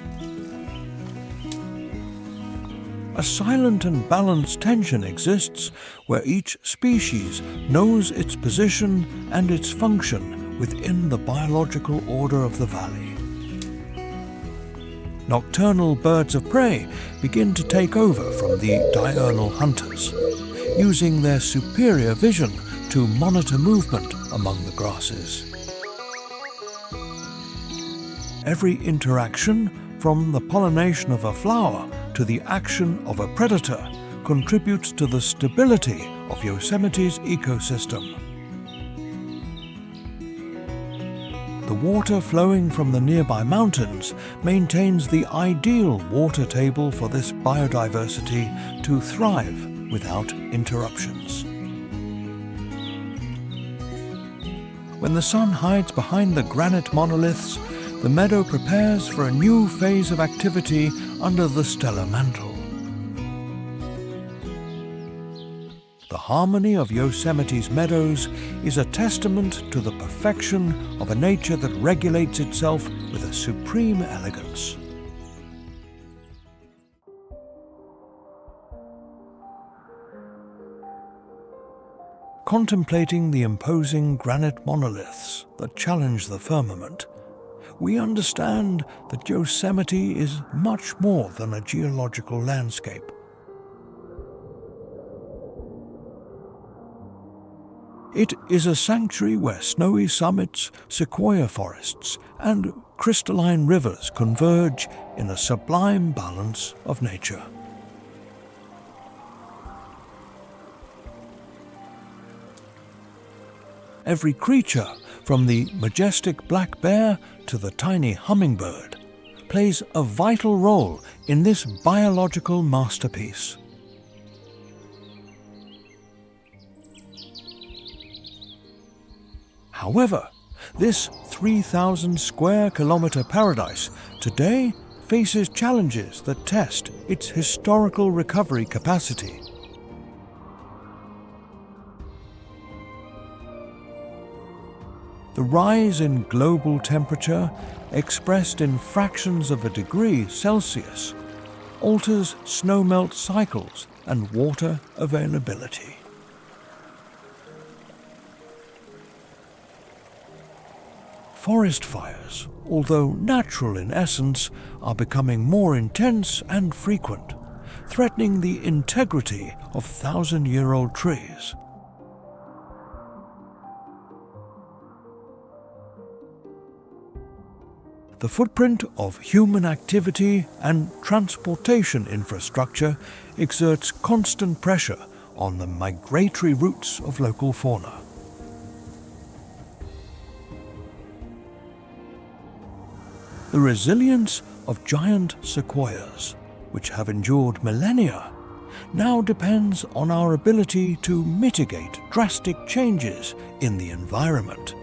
A silent and balanced tension exists where each species knows its position and its function within the biological order of the valley. Nocturnal birds of prey begin to take over from the diurnal hunters, using their superior vision to monitor movement among the grasses. Every interaction, from the pollination of a flower to the action of a predator, contributes to the stability of Yosemite's ecosystem. The water flowing from the nearby mountains maintains the ideal water table for this biodiversity to thrive without interruptions. When the sun hides behind the granite monoliths, the meadow prepares for a new phase of activity under the stellar mantle. The harmony of Yosemite's meadows is a testament to the perfection of a nature that regulates itself with a supreme elegance. Contemplating the imposing granite monoliths that challenge the firmament, we understand that Yosemite is much more than a geological landscape. It is a sanctuary where snowy summits, sequoia forests, and crystalline rivers converge in a sublime balance of nature. Every creature, from the majestic black bear to the tiny hummingbird, plays a vital role in this biological masterpiece. However, this 3,000 square kilometer paradise today faces challenges that test its historical recovery capacity. The rise in global temperature, expressed in fractions of a degree Celsius, alters snowmelt cycles and water availability. Forest fires, although natural in essence, are becoming more intense and frequent, threatening the integrity of thousand-year-old trees. The footprint of human activity and transportation infrastructure exerts constant pressure on the migratory routes of local fauna. The resilience of giant sequoias, which have endured millennia, now depends on our ability to mitigate drastic changes in the environment.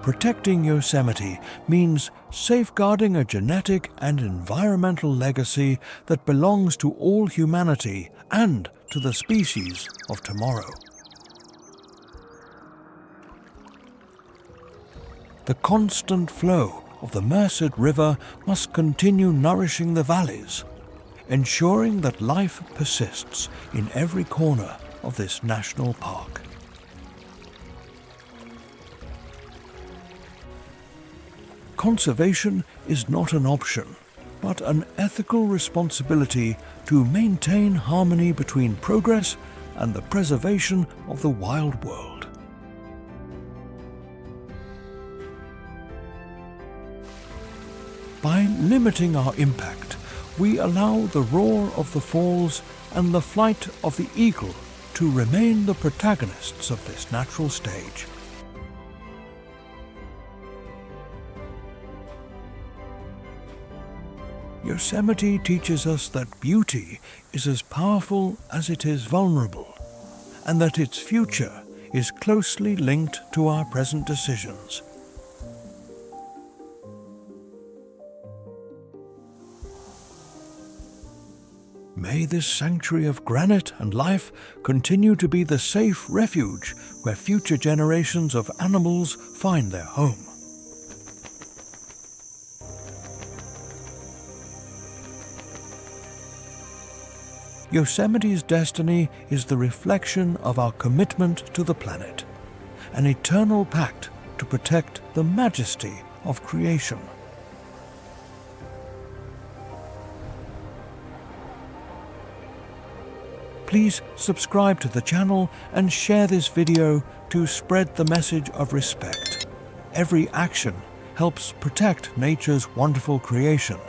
Protecting Yosemite means safeguarding a genetic and environmental legacy that belongs to all humanity and to the species of tomorrow. The constant flow of the Merced River must continue nourishing the valleys, ensuring that life persists in every corner of this national park. Conservation is not an option, but an ethical responsibility to maintain harmony between progress and the preservation of the wild world. By limiting our impact, we allow the roar of the falls and the flight of the eagle to remain the protagonists of this natural stage. Yosemite teaches us that beauty is as powerful as it is vulnerable, and that its future is closely linked to our present decisions. May this sanctuary of granite and life continue to be the safe refuge where future generations of animals find their home. Yosemite's destiny is the reflection of our commitment to the planet, an eternal pact to protect the majesty of creation. Please subscribe to the channel and share this video to spread the message of respect. Every action helps protect nature's wonderful creation.